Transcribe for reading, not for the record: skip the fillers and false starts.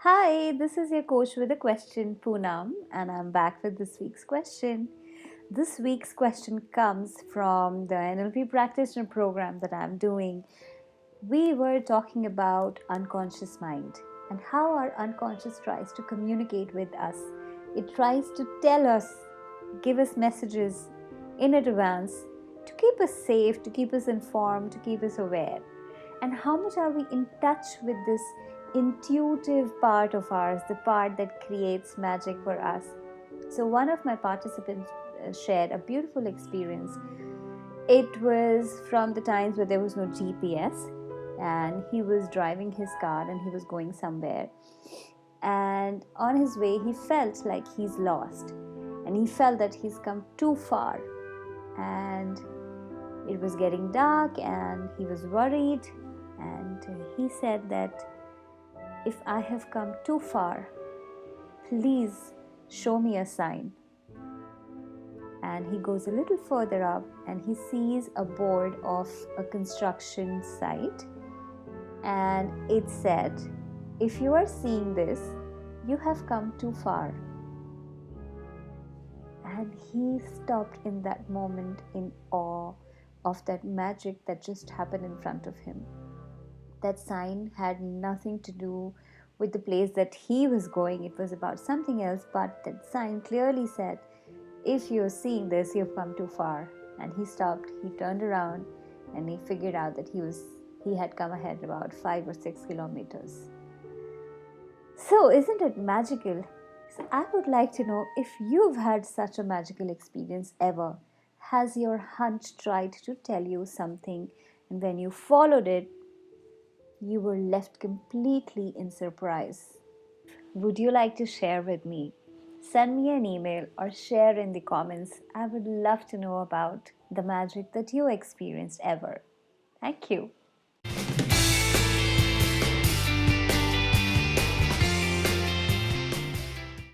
Hi, this is your coach with a question, Punam, and I'm back with this week's question. This week's question comes from the NLP Practitioner program that I'm doing. We were talking about unconscious mind and how our unconscious tries to communicate with us. It tries to tell us, give us messages in advance to keep us safe, to keep us informed, to keep us aware. And how much are we in touch with this intuitive part of ours, the part that creates magic for us? So, one of my participants shared a beautiful experience. It was from the times where there was no GPS, and he was driving his car and he was going somewhere. And on his way, he felt like he's lost, and he felt that he's come too far. And it was getting dark, and he was worried. And he said that if I have come too far, please show me a sign. And he goes a little further up and he sees a board of a construction site, and it said, if you are seeing this, you have come too far. And he stopped in that moment in awe of that magic that just happened in front of him. That sign had nothing to do with the place that he was going. It was about something else, but that sign clearly said, if you're seeing this, you've come too far. And he stopped, he turned around, and he figured out that he had come ahead about 5 or 6 kilometers. So isn't it magical? So I would like to know if you've had such a magical experience ever. Has your hunch tried to tell you something, and when you followed it, you were left completely in surprise? Would you like to share with me? Send me an email or share in the comments. I would love to know about the magic that you experienced ever. Thank you.